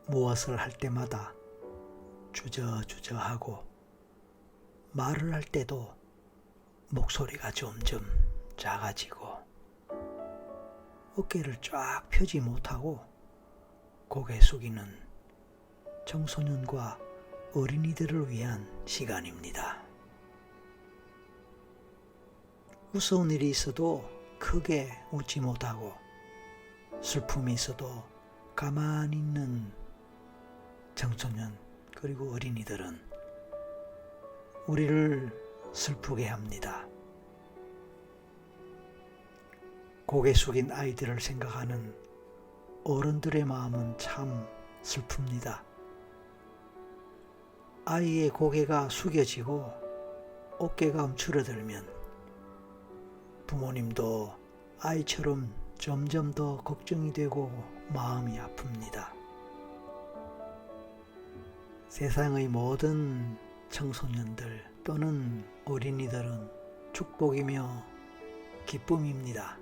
무엇을 할 때마다 주저주저하고 말을 할 때도 목소리가 점점 작아지고 어깨를 쫙 펴지 못하고 고개 숙이는 청소년과 어린이들을 위한 시간입니다. 무서운 일이 있어도 크게 웃지 못하고 슬픔이 있어도 가만히 있는 청소년 그리고 어린이들은 우리를 슬프게 합니다. 고개 숙인 아이들을 생각하는 어른들의 마음은 참 슬픕니다. 아이의 고개가 숙여지고 어깨가 움츠러들면 부모님도 아이처럼 점점 더 걱정이 되고 마음이 아픕니다. 세상의 모든 청소년들 또는 어린이들은 축복이며 기쁨입니다.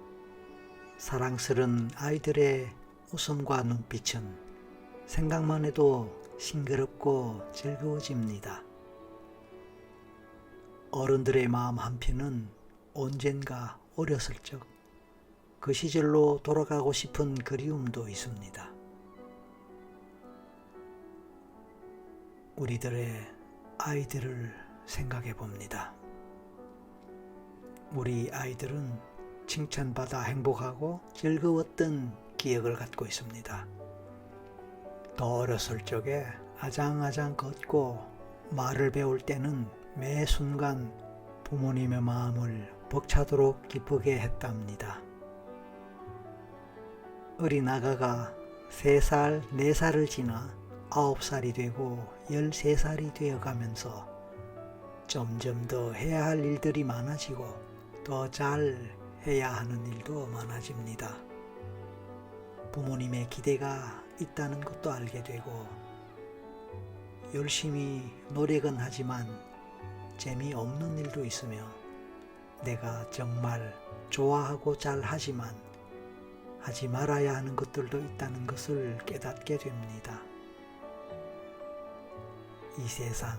사랑스런 아이들의 웃음과 눈빛은 생각만 해도 싱그럽고 즐거워집니다. 어른들의 마음 한편은 언젠가 어렸을 적 그 시절로 돌아가고 싶은 그리움도 있습니다. 우리들의 아이들을 생각해 봅니다. 우리 아이들은 칭찬받아 행복하고 즐거웠던 기억을 갖고 있습니다. 더 어렸을 적에 아장아장 걷고 말을 배울 때는 매 순간 부모님의 마음을 벅차도록 기쁘게 했답니다. 어린 아가가 3살, 4살을 지나 9살이 되고 13살이 되어가면서 점점 더 해야 할 일들이 많아지고 더 잘 해야 하는 일도 많아집니다. 부모님의 기대가 있다는 것도 알게 되고 열심히 노력은 하지만 재미없는 일도 있으며 내가 정말 좋아하고 잘 하지만 하지 말아야 하는 것들도 있다는 것을 깨닫게 됩니다. 이 세상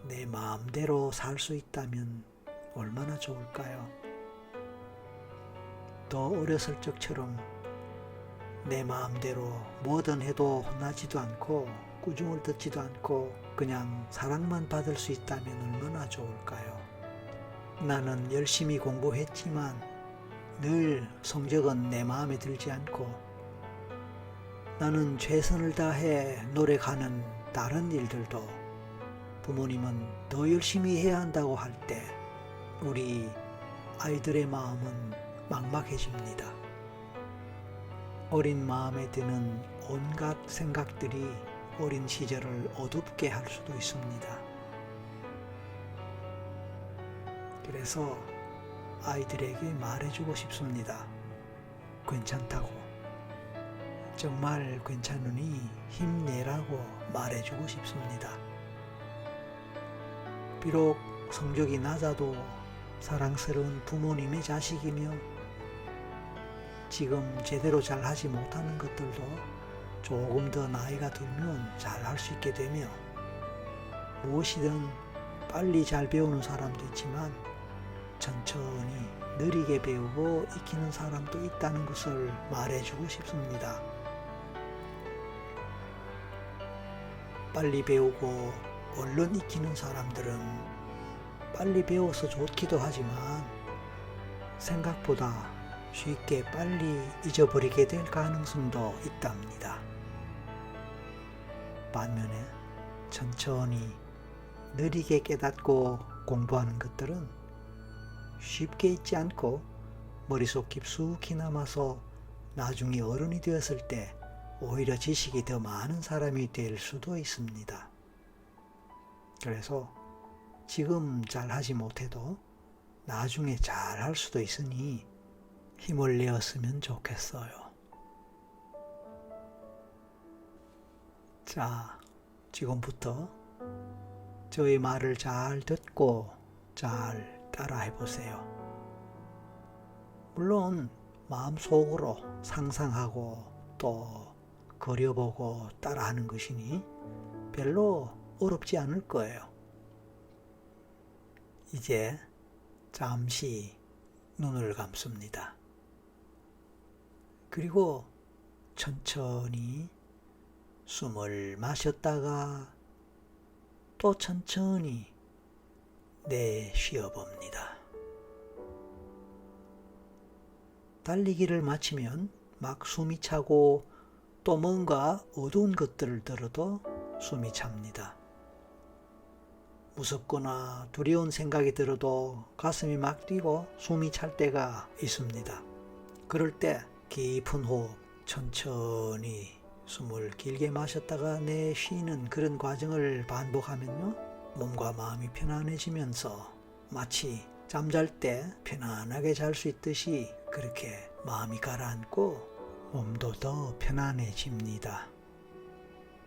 내 마음대로 살 수 있다면 얼마나 좋을까요? 더 어렸을 적처럼 내 마음대로 뭐든 해도 혼나지도 않고 꾸중을 듣지도 않고 그냥 사랑만 받을 수 있다면 얼마나 좋을까요? 나는 열심히 공부했지만 늘 성적은 내 마음에 들지 않고 나는 최선을 다해 노력하는 다른 일들도 부모님은 더 열심히 해야 한다고 할 때 우리 아이들의 마음은 막막해집니다. 어린 마음에 드는 온갖 생각들이 어린 시절을 어둡게 할 수도 있습니다. 그래서 아이들에게 말해주고 싶습니다. 괜찮다고. 정말 괜찮으니 힘내라고 말해주고 싶습니다. 비록 성적이 낮아도 사랑스러운 부모님의 자식이며 지금 제대로 잘 하지 못하는 것들도 조금 더 나이가 들면 잘 할 수 있게 되며 무엇이든 빨리 잘 배우는 사람도 있지만 천천히 느리게 배우고 익히는 사람도 있다는 것을 말해주고 싶습니다. 빨리 배우고 얼른 익히는 사람들은 빨리 배워서 좋기도 하지만 생각보다 쉽게 빨리 잊어버리게 될 가능성도 있답니다. 반면에 천천히 느리게 깨닫고 공부하는 것들은 쉽게 잊지 않고 머릿속 깊숙이 남아서 나중에 어른이 되었을 때 오히려 지식이 더 많은 사람이 될 수도 있습니다. 그래서 지금 잘 하지 못해도 나중에 잘 할 수도 있으니 힘을 내었으면 좋겠어요. 자, 지금부터 저의 말을 잘 듣고 잘 따라해 보세요. 물론 마음속으로 상상하고 또 그려보고 따라하는 것이니 별로 어렵지 않을 거예요. 이제 잠시 눈을 감습니다. 그리고 천천히 숨을 마셨다가 또 천천히 내쉬어 봅니다. 달리기를 마치면 막 숨이 차고 또 뭔가 어두운 것들을 들어도 숨이 찹니다. 무섭거나 두려운 생각이 들어도 가슴이 막 뛰고 숨이 찰 때가 있습니다. 그럴 때 깊은 호흡, 천천히 숨을 길게 마셨다가 내쉬는 그런 과정을 반복하면요, 몸과 마음이 편안해지면서 마치 잠잘 때 편안하게 잘 수 있듯이 그렇게 마음이 가라앉고 몸도 더 편안해집니다.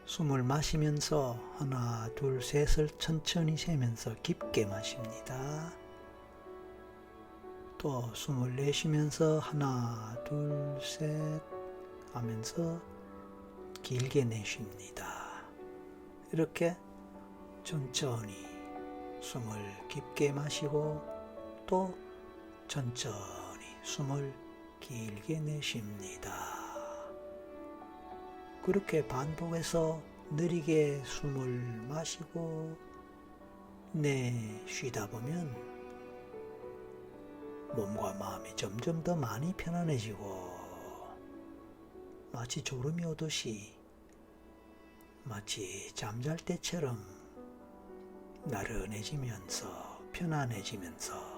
숨을 마시면서 하나, 둘, 셋을 천천히 세면서 깊게 마십니다. 또 숨을 내쉬면서 하나, 둘, 셋 하면서 길게 내쉽니다. 이렇게 천천히 숨을 깊게 마시고 또 천천히 숨을 길게 내쉽니다. 그렇게 반복해서 느리게 숨을 마시고 내쉬다 보면 몸과 마음이 점점 더 많이 편안해지고 마치 졸음이 오듯이 마치 잠잘 때처럼 나른해지면서 편안해지면서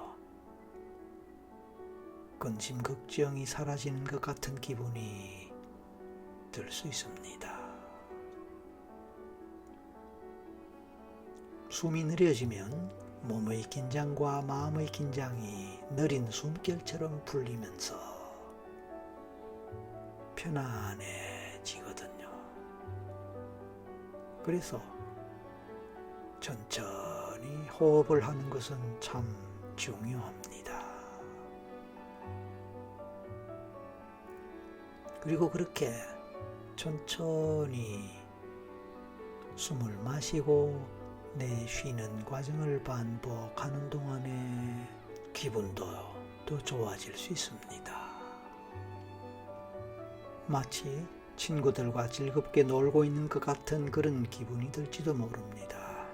근심 걱정이 사라지는 것 같은 기분이 들 수 있습니다. 숨이 느려지면 몸의 긴장과 마음의 긴장이 느린 숨결처럼 풀리면서 편안해지거든요. 그래서 천천히 호흡을 하는 것은 참 중요합니다. 그리고 그렇게 천천히 숨을 마시고 내쉬는 과정을 반복하는 동안에 기분도 더 좋아질 수 있습니다. 마치 친구들과 즐겁게 놀고 있는 것 같은 그런 기분이 들지도 모릅니다.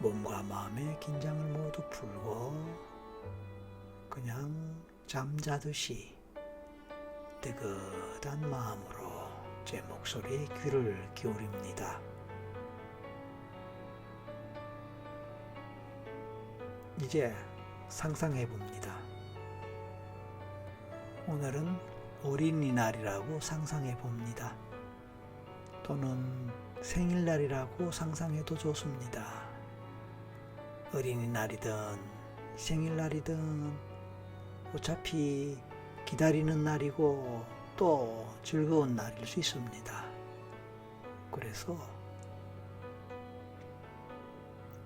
몸과 마음의 긴장을 모두 풀고 그냥 잠자듯이 뜨뜻한 마음으로 제 목소리에 귀를 기울입니다. 이제 상상해 봅니다. 오늘은 어린이날이라고 상상해 봅니다. 또는 생일날이라고 상상해도 좋습니다. 어린이날이든 생일날이든 어차피 기다리는 날이고 또 즐거운 날일 수 있습니다. 그래서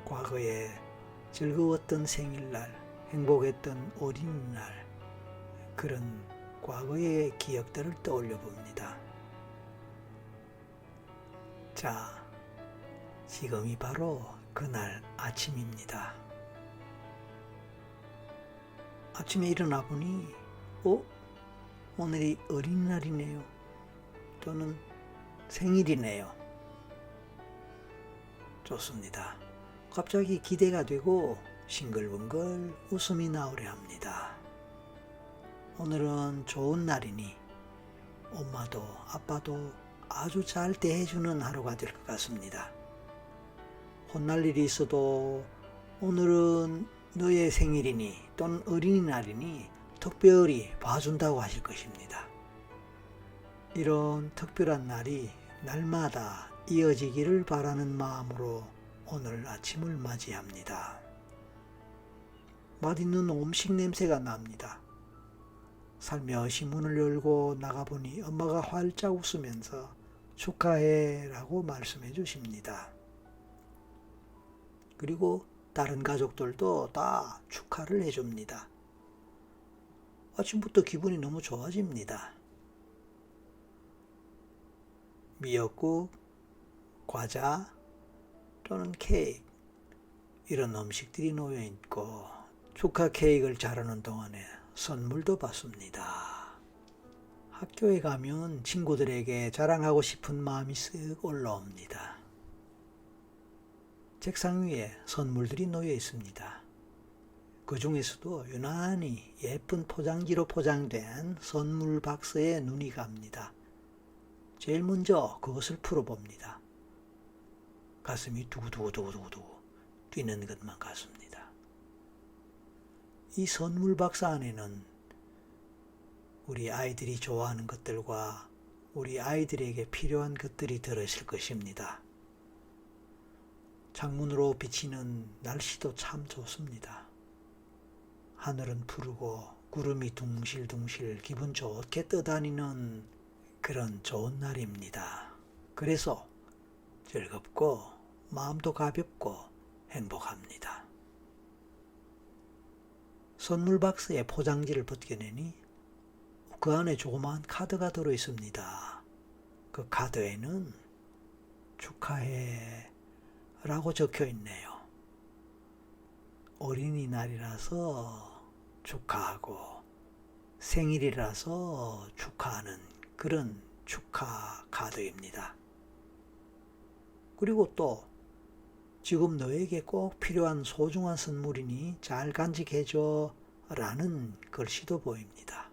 과거에 즐거웠던 생일날, 행복했던 어린이날, 그런 과거의 기억들을 떠올려 봅니다. 자, 지금이 바로 그날 아침입니다. 아침에 일어나 보니 오늘이 어린이날이네요. 또는 생일이네요. 좋습니다. 갑자기 기대가 되고 싱글벙글 웃음이 나오려 합니다. 오늘은 좋은 날이니 엄마도 아빠도 아주 잘 대해주는 하루가 될 것 같습니다. 혼날 일이 있어도 오늘은 너의 생일이니 또는 어린이날이니 특별히 봐준다고 하실 것입니다. 이런 특별한 날이 날마다 이어지기를 바라는 마음으로 오늘 아침을 맞이합니다. 맛있는 음식 냄새가 납니다. 살며시 문을 열고 나가보니 엄마가 활짝 웃으면서 축하해 라고 말씀해 주십니다. 그리고 다른 가족들도 다 축하를 해줍니다. 아침부터 기분이 너무 좋아집니다. 미역국, 과자 또는 케이크 이런 음식들이 놓여 있고 축하 케이크를 자르는 동안에 선물도 받습니다. 학교에 가면 친구들에게 자랑하고 싶은 마음이 쓱 올라옵니다. 책상 위에 선물들이 놓여 있습니다. 그 중에서도 유난히 예쁜 포장지로 포장된 선물 박스에 눈이 갑니다. 제일 먼저 그것을 풀어봅니다. 가슴이 두구두구두구두구 뛰는 것만 같습니다. 이 선물 박스 안에는 우리 아이들이 좋아하는 것들과 우리 아이들에게 필요한 것들이 들어있을 것입니다. 창문으로 비치는 날씨도 참 좋습니다. 하늘은 푸르고 구름이 둥실둥실 기분 좋게 떠다니는 그런 좋은 날입니다. 그래서 즐겁고 마음도 가볍고 행복합니다. 선물 박스에 포장지를 벗겨내니 그 안에 조그마한 카드가 들어있습니다. 그 카드에는 축하해 라고 적혀 있네요. 어린이날이라서 축하하고 생일이라서 축하하는 그런 축하 카드입니다. 그리고 또 지금 너에게 꼭 필요한 소중한 선물이니 잘 간직해줘 라는 글씨도 보입니다.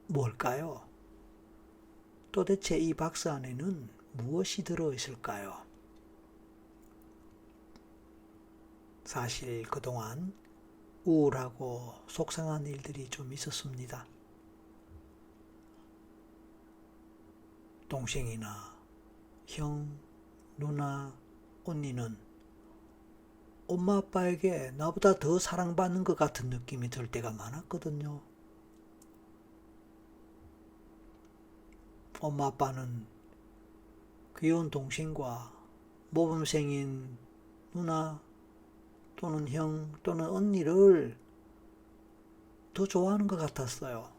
뭘까요? 도대체 이 박스 안에는 무엇이 들어있을까요? 사실 그동안 우울하고 속상한 일들이 좀 있었습니다. 동생이나 형, 누나, 언니는 엄마 아빠에게 나보다 더 사랑받는 것 같은 느낌이 들 때가 많았거든요. 엄마 아빠는 귀여운 동생과 모범생인 누나 또는 형 또는 언니를 더 좋아하는 것 같았어요.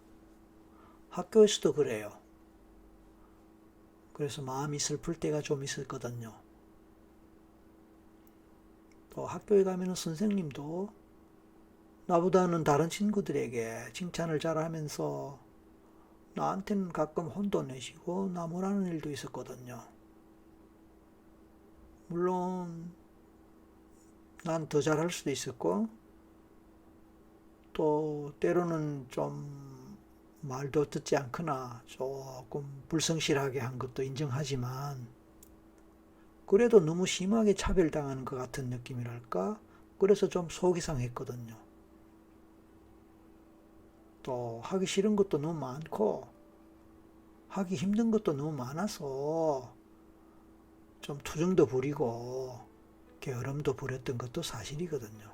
학교에서도 그래요. 그래서 마음이 슬플 때가 좀 있었거든요. 또 학교에 가면 선생님도 나보다는 다른 친구들에게 칭찬을 잘하면서 나한테는 가끔 혼도 내시고 나무라는 일도 있었거든요. 물론 난 더 잘할 수도 있었고 또 때로는 좀 말도 듣지 않거나 조금 불성실하게 한 것도 인정하지만 그래도 너무 심하게 차별당하는 것 같은 느낌이랄까? 그래서 좀 속이 상했거든요. 또 하기 싫은 것도 너무 많고 하기 힘든 것도 너무 많아서 좀 투정도 부리고 게으름도 부렸던 것도 사실이거든요.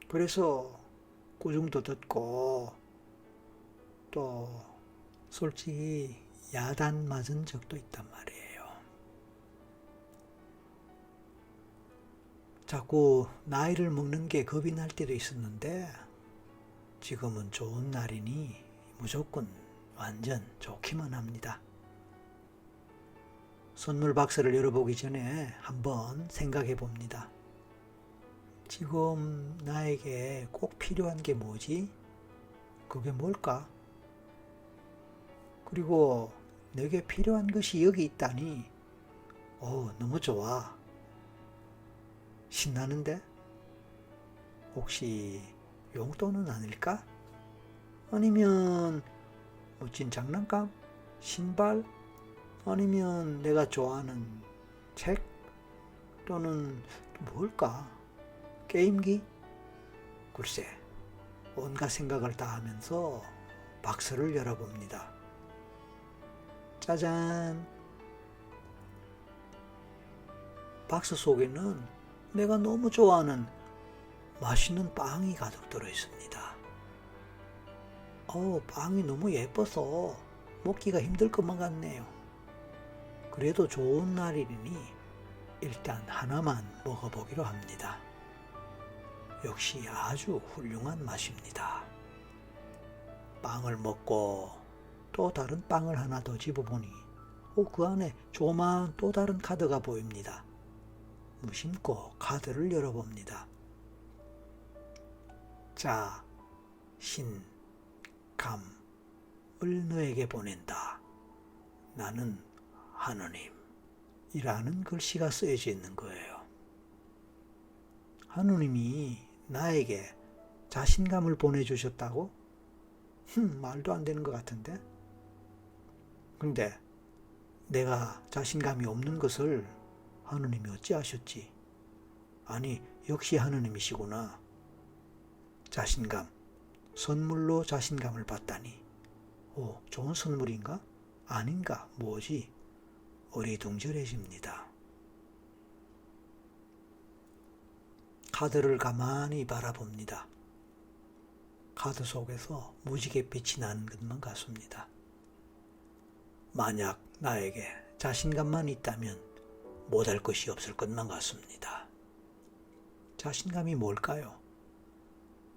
그래서 꾸중도 듣고 또 솔직히 야단 맞은 적도 있단 말이에요. 자꾸 나이를 먹는 게 겁이 날 때도 있었는데 지금은 좋은 날이니 무조건 완전 좋기만 합니다. 선물 박스를 열어보기 전에 한번 생각해 봅니다. 지금 나에게 꼭 필요한 게 뭐지? 그게 뭘까? 그리고 내게 필요한 것이 여기 있다니 너무 좋아. 신나는데? 혹시 용돈은 아닐까? 아니면 멋진 장난감? 신발? 아니면 내가 좋아하는 책? 또는 뭘까? 게임기? 글쎄, 온갖 생각을 다 하면서 박스를 열어봅니다. 짜잔! 박스 속에는 내가 너무 좋아하는 맛있는 빵이 가득 들어있습니다. 빵이 너무 예뻐서 먹기가 힘들 것만 같네요. 그래도 좋은 날이니 일단 하나만 먹어보기로 합니다. 역시 아주 훌륭한 맛입니다. 빵을 먹고 또 다른 빵을 하나 더 집어보니 그 안에 조그마한 또 다른 카드가 보입니다. 무심코 카드를 열어봅니다. 자, 신, 감을 너에게 보낸다. 나는 하느님. 이라는 글씨가 쓰여져 있는 거예요. 하느님이 나에게 자신감을 보내주셨다고? 말도 안 되는 것 같은데? 근데 내가 자신감이 없는 것을 하느님이 어찌하셨지? 아니, 역시 하느님이시구나. 자신감, 선물로 자신감을 받다니. 좋은 선물인가? 아닌가? 뭐지? 어리둥절해집니다. 카드를 가만히 바라봅니다. 카드 속에서 무지개 빛이 나는 것만 같습니다. 만약 나에게 자신감만 있다면 못할 것이 없을 것만 같습니다. 자신감이 뭘까요?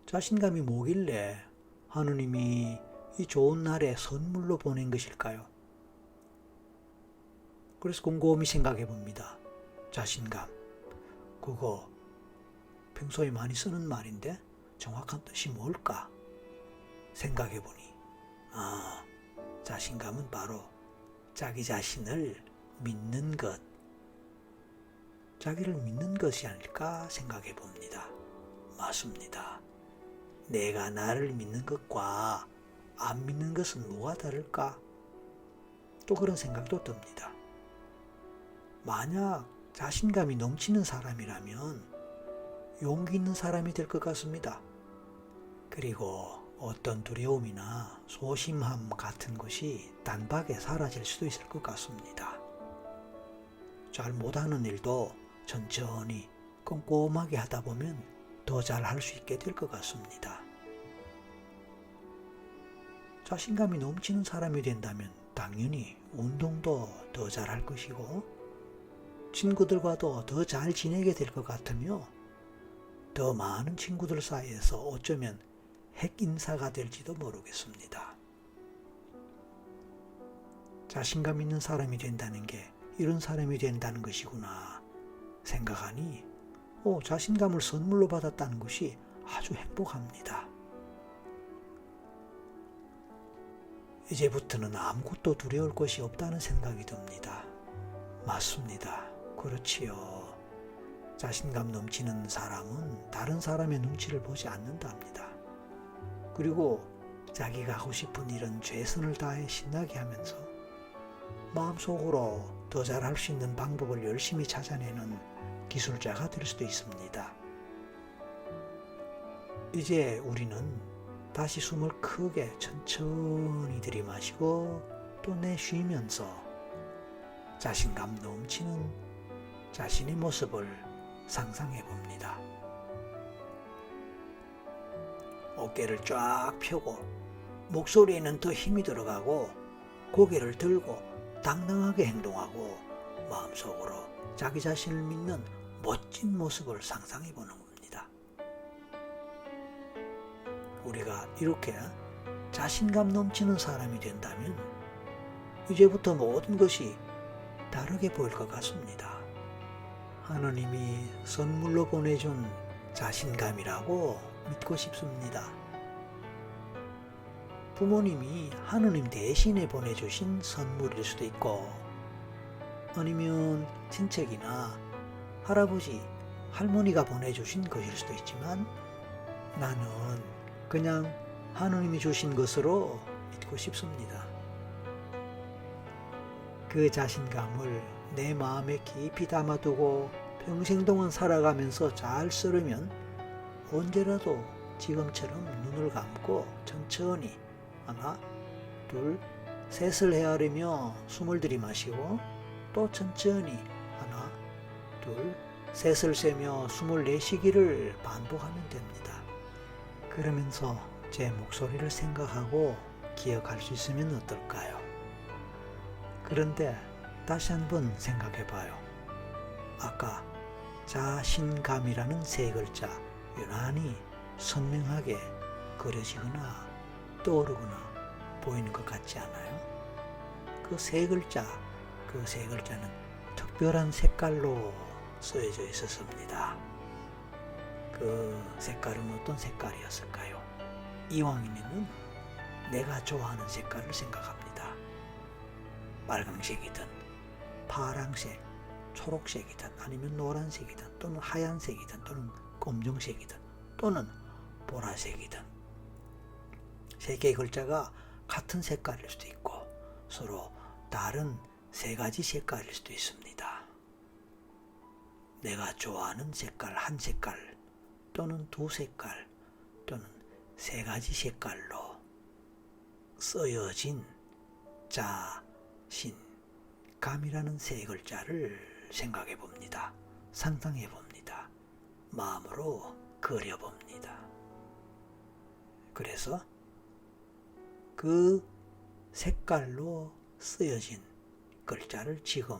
자신감이 뭐길래 하느님이 이 좋은 날에 선물로 보낸 것일까요? 그래서 곰곰이 생각해 봅니다. 자신감. 그거 평소에 많이 쓰는 말인데 정확한 뜻이 뭘까? 생각해 보니 자신감은 바로 자기 자신을 믿는 것, 자기를 믿는 것이 아닐까 생각해 봅니다. 맞습니다. 내가 나를 믿는 것과 안 믿는 것은 뭐가 다를까? 또 그런 생각도 듭니다. 만약 자신감이 넘치는 사람이라면 용기 있는 사람이 될 것 같습니다. 그리고 어떤 두려움이나 소심함 같은 것이 단박에 사라질 수도 있을 것 같습니다. 잘 못하는 일도 천천히 꼼꼼하게 하다 보면 더 잘할 수 있게 될 것 같습니다. 자신감이 넘치는 사람이 된다면 당연히 운동도 더 잘할 것이고 친구들과도 더 잘 지내게 될 것 같으며 더 많은 친구들 사이에서 어쩌면 핵인사가 될지도 모르겠습니다. 자신감 있는 사람이 된다는 게 이런 사람이 된다는 것이구나 생각하니 자신감을 선물로 받았다는 것이 아주 행복합니다. 이제부터는 아무것도 두려울 것이 없다는 생각이 듭니다. 맞습니다. 그렇지요. 자신감 넘치는 사람은 다른 사람의 눈치를 보지 않는답니다. 그리고 자기가 하고 싶은 일은 최선을 다해 신나게 하면서 마음속으로 더 잘할 수 있는 방법을 열심히 찾아내는 기술자가 될 수도 있습니다. 이제 우리는 다시 숨을 크게 천천히 들이마시고 또 내쉬면서 자신감 넘치는 자신의 모습을 상상해 봅니다. 어깨를 쫙 펴고 목소리에는 더 힘이 들어가고 고개를 들고 당당하게 행동하고 마음속으로 자기 자신을 믿는 멋진 모습을 상상해 보는 겁니다. 우리가 이렇게 자신감 넘치는 사람이 된다면 이제부터 모든 것이 다르게 보일 것 같습니다. 하느님이 선물로 보내준 자신감이라고 믿고 싶습니다. 부모님이 하느님 대신에 보내주신 선물일 수도 있고 아니면 친척이나 할아버지, 할머니가 보내주신 것일 수도 있지만 나는 그냥 하느님이 주신 것으로 믿고 싶습니다. 그 자신감을 내 마음에 깊이 담아두고 평생 동안 살아가면서 잘 쓰려면 언제라도 지금처럼 눈을 감고 천천히 하나, 둘, 셋을 헤아리며 숨을 들이마시고 또 천천히 하나, 둘, 셋을 세며 숨을 내쉬기를 반복하면 됩니다. 그러면서 제 목소리를 생각하고 기억할 수 있으면 어떨까요? 그런데 다시 한번 생각해봐요. 아까 자신감이라는 세 글자 유난히 선명하게 그려지거나 떠오르거나 보이는 것 같지 않아요? 그 세 글자는 특별한 색깔로 쓰여져 있었습니다. 그 색깔은 어떤 색깔이었을까요? 이왕이면은 내가 좋아하는 색깔을 생각합니다. 빨강색이든 파랑색, 초록색이든 아니면 노란색이든 또는 하얀색이든 또는 검정색이든 또는 보라색이든 세 개의 글자가 같은 색깔일 수도 있고 서로 다른 세 가지 색깔일 수도 있습니다. 내가 좋아하는 색깔 한 색깔 또는 두 색깔 또는 세 가지 색깔로 쓰여진 자신감이라는 세 글자를 생각해 봅니다. 상상해 봅니다. 마음으로 그려 봅니다. 그래서 그 색깔로 쓰여진 글자를 지금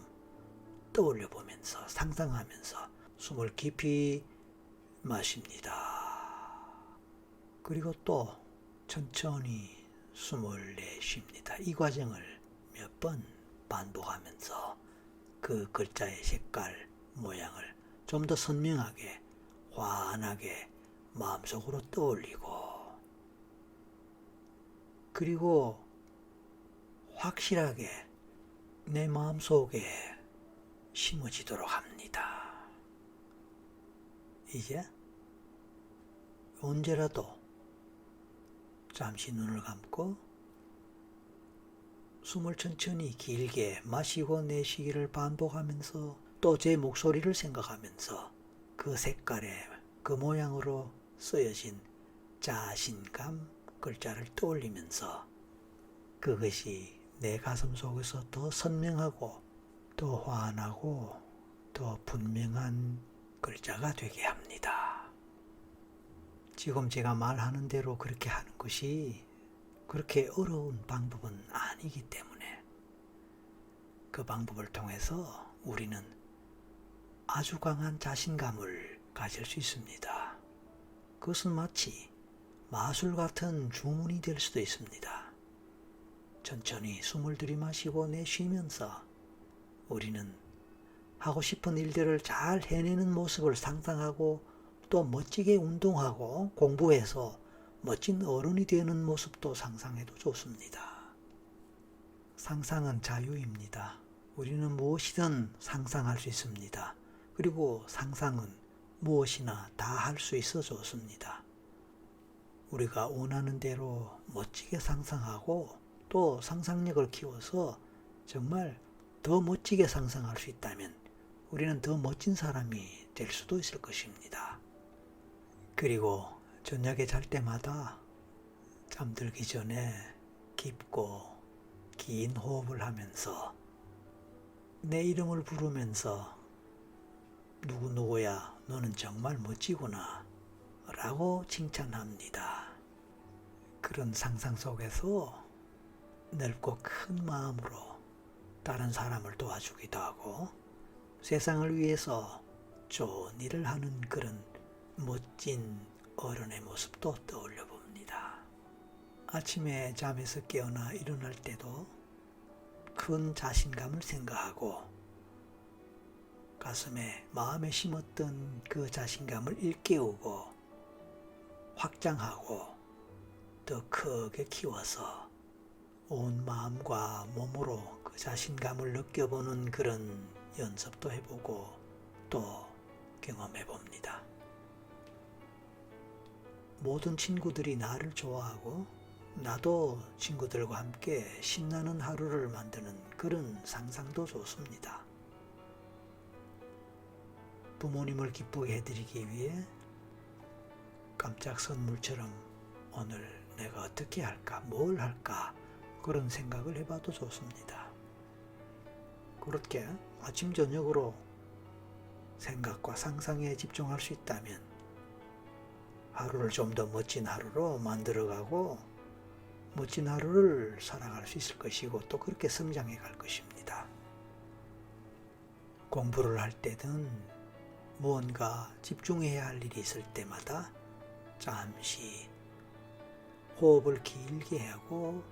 떠올려 보면서 상상하면서 숨을 깊이 마십니다. 그리고 또 천천히 숨을 내쉽니다. 이 과정을 몇 번 반복하면서 그 글자의 색깔, 모양을 좀 더 선명하게, 환하게 마음속으로 떠올리고 그리고 확실하게 내 마음속에 심어지도록 합니다. 이제 언제라도 잠시 눈을 감고 숨을 천천히 길게 마시고 내쉬기를 반복하면서 또 제 목소리를 생각하면서 그 색깔의 그 모양으로 쓰여진 자신감 글자를 떠올리면서 그것이 내 가슴 속에서 더 선명하고 더 환하고 더 분명한 글자가 되게 합니다. 지금 제가 말하는 대로 그렇게 하는 것이 그렇게 어려운 방법은 아니기 때문에 그 방법을 통해서 우리는 아주 강한 자신감을 가질 수 있습니다. 그것은 마치 마술 같은 주문이 될 수도 있습니다. 천천히 숨을 들이마시고 내쉬면서 우리는 하고 싶은 일들을 잘 해내는 모습을 상상하고 또 멋지게 운동하고 공부해서 멋진 어른이 되는 모습도 상상해도 좋습니다. 상상은 자유입니다. 우리는 무엇이든 상상할 수 있습니다. 그리고 상상은 무엇이나 다 할 수 있어 좋습니다. 우리가 원하는 대로 멋지게 상상하고 또 상상력을 키워서 정말 더 멋지게 상상할 수 있다면 우리는 더 멋진 사람이 될 수도 있을 것입니다. 그리고 저녁에 잘 때마다 잠들기 전에 깊고 긴 호흡을 하면서 내 이름을 부르면서 누구누구야 너는 정말 멋지구나 라고 칭찬합니다. 그런 상상 속에서 넓고 큰 마음으로 다른 사람을 도와주기도 하고 세상을 위해서 좋은 일을 하는 그런 멋진 어른의 모습도 떠올려 봅니다. 아침에 잠에서 깨어나 일어날 때도 큰 자신감을 생각하고 가슴에 마음에 심었던 그 자신감을 일깨우고 확장하고 더 크게 키워서 온 마음과 몸으로 그 자신감을 느껴보는 그런 연습도 해보고 또 경험해봅니다. 모든 친구들이 나를 좋아하고 나도 친구들과 함께 신나는 하루를 만드는 그런 상상도 좋습니다. 부모님을 기쁘게 해드리기 위해 깜짝 선물처럼 오늘 내가 어떻게 할까, 뭘 할까 그런 생각을 해봐도 좋습니다. 그렇게 아침 저녁으로 생각과 상상에 집중할 수 있다면 하루를 좀 더 멋진 하루로 만들어가고 멋진 하루를 살아갈 수 있을 것이고 또 그렇게 성장해 갈 것입니다. 공부를 할 때든 무언가 집중해야 할 일이 있을 때마다 잠시 호흡을 길게 하고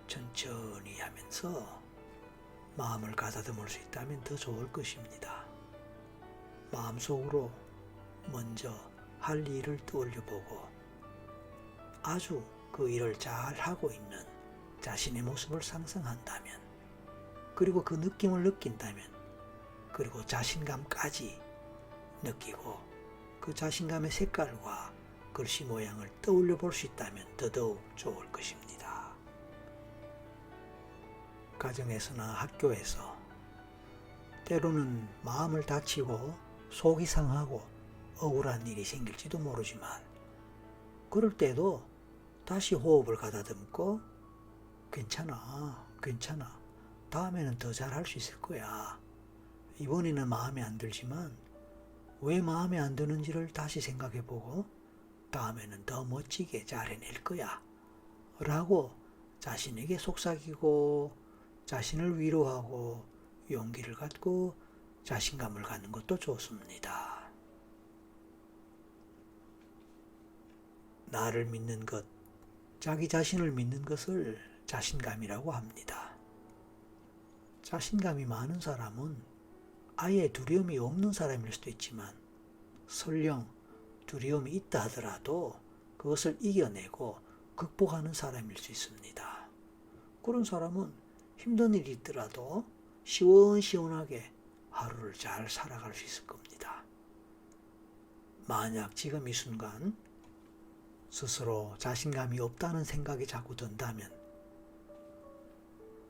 천천히 하면서 마음을 가다듬을 수 있다면 더 좋을 것입니다. 마음속으로 먼저 할 일을 떠올려보고 아주 그 일을 잘 하고 있는 자신의 모습을 상상한다면, 그리고 그 느낌을 느낀다면, 그리고 자신감까지 느끼고 그 자신감의 색깔과 글씨 모양을 떠올려 볼 수 있다면 더더욱 좋을 것입니다. 가정에서나 학교에서 때로는 마음을 다치고 속이 상하고 억울한 일이 생길지도 모르지만, 그럴 때도 다시 호흡을 가다듬고 괜찮아, 다음에는 더 잘할 수 있을 거야. 이번에는 마음에 안 들지만 왜 마음에 안 드는지를 다시 생각해보고 다음에는 더 멋지게 잘 해낼 거야 라고 자신에게 속삭이고 자신을 위로하고 용기를 갖고 자신감을 갖는 것도 좋습니다. 나를 믿는 것, 자기 자신을 믿는 것을 자신감이라고 합니다. 자신감이 많은 사람은 아예 두려움이 없는 사람일 수도 있지만, 설령 두려움이 있다 하더라도 그것을 이겨내고 극복하는 사람일 수 있습니다. 그런 사람은 힘든 일이 있더라도 시원시원하게 하루를 잘 살아갈 수 있을 겁니다. 만약 지금 이 순간 스스로 자신감이 없다는 생각이 자꾸 든다면,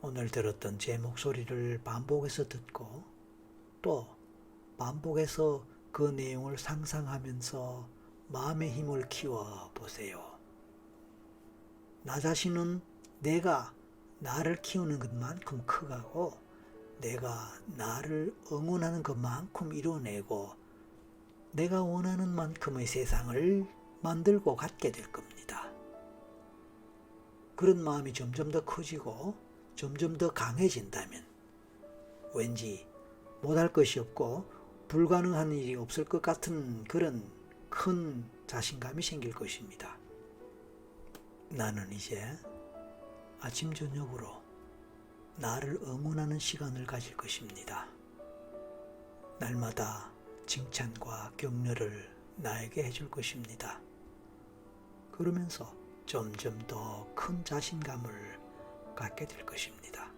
오늘 들었던 제 목소리를 반복해서 듣고 또 반복해서 그 내용을 상상하면서 마음의 힘을 키워 보세요. 나 자신은 내가 나를 키우는 것만큼 크고, 내가 나를 응원하는 것만큼 이뤄내고, 내가 원하는 만큼의 세상을 만들고 갖게 될 겁니다. 그런 마음이 점점 더 커지고 점점 더 강해진다면 왠지 못할 것이 없고 불가능한 일이 없을 것 같은 그런 큰 자신감이 생길 것입니다. 나는 이제 아침 저녁으로 나를 응원하는 시간을 가질 것입니다. 날마다 칭찬과 격려를 나에게 해줄 것입니다. 그러면서 점점 더 큰 자신감을 갖게 될 것입니다.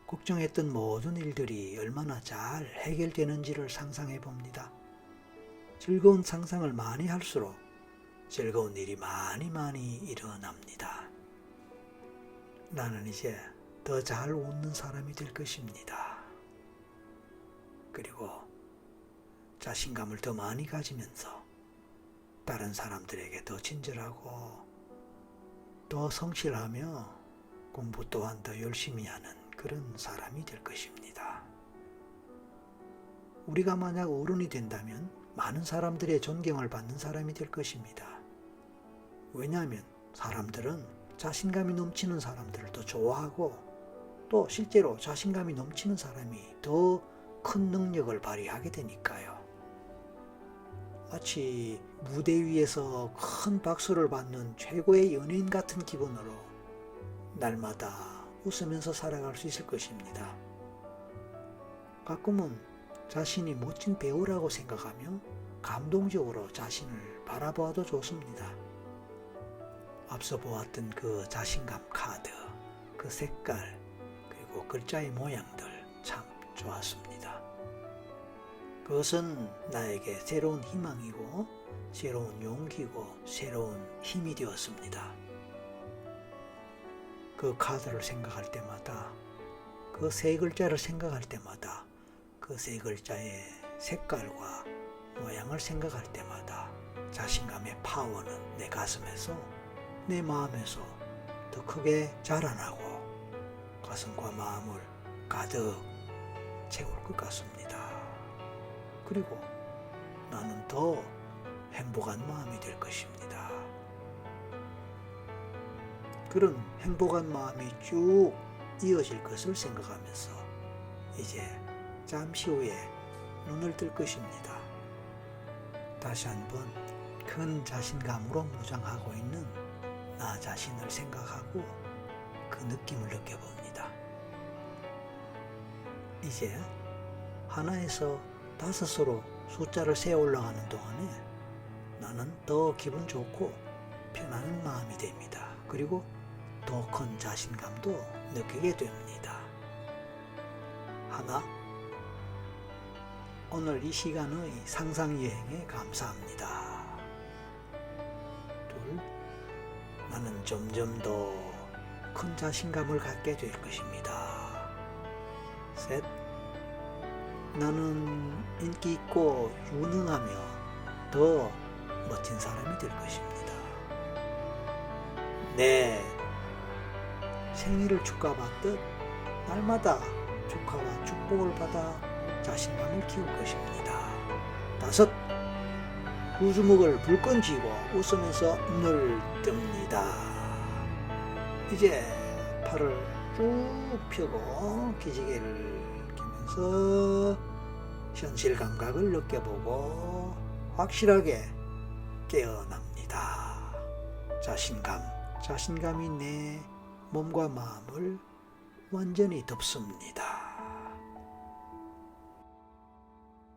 걱정했던 모든 일들이 얼마나 잘 해결되는지를 상상해 봅니다. 즐거운 상상을 많이 할수록 즐거운 일이 많이 일어납니다. 나는 이제 더 잘 웃는 사람이 될 것입니다. 그리고 자신감을 더 많이 가지면서 다른 사람들에게 더 친절하고 더 성실하며 공부 또한 더 열심히 하는 그런 사람이 될 것입니다. 우리가 만약 어른이 된다면 많은 사람들의 존경을 받는 사람이 될 것입니다. 왜냐하면 사람들은 자신감이 넘치는 사람들을 더 좋아하고, 또 실제로 자신감이 넘치는 사람이 더 큰 능력을 발휘하게 되니까요. 마치 무대 위에서 큰 박수를 받는 최고의 연예인 같은 기분으로 날마다 웃으면서 살아갈 수 있을 것입니다. 가끔은 자신이 멋진 배우라고 생각하며 감동적으로 자신을 바라보아도 좋습니다. 앞서 보았던 그 자신감 카드, 그 색깔, 그리고 글자의 모양들 참 좋았습니다. 그것은 나에게 새로운 희망이고 새로운 용기고 새로운 힘이 되었습니다. 그 카드를 생각할 때마다, 그 세 글자를 생각할 때마다, 그 세 글자의 색깔과 모양을 생각할 때마다 자신감의 파워는 내 가슴에서, 내 마음에서 더 크게 자라나고 가슴과 마음을 가득 채울 것 같습니다. 그리고 나는 더 행복한 마음이 될 것입니다. 그런 행복한 마음이 쭉 이어질 것을 생각하면서 이제 잠시 후에 눈을 뜰 것입니다. 다시 한번 큰 자신감으로 무장하고 있는 나 자신을 생각하고 그 느낌을 느껴봅니다. 이제 하나에서 5으로 숫자를 세어 올라가는 동안에 나는 더 기분 좋고 편안한 마음이 됩니다. 그리고 더 큰 자신감도 느끼게 됩니다. 하나, 오늘 이 시간의 상상여행에 감사합니다. 둘, 나는 점점 더 큰 자신감을 갖게 될 것입니다. 셋, 나는 인기 있고 유능하며 더 멋진 사람이 될 것입니다. 넷, 생일을 축하받듯 날마다 축하와 축복을 받아 자신감을 키울 것입니다. 다섯, 후주먹을 불끈 쥐고 웃으면서 눈을 뜹니다. 이제 팔을 쭉 펴고 기지개를 켜면서 현실 감각을 느껴보고 확실하게 깨어납니다. 자신감이 내 몸과 마음을 완전히 덮습니다.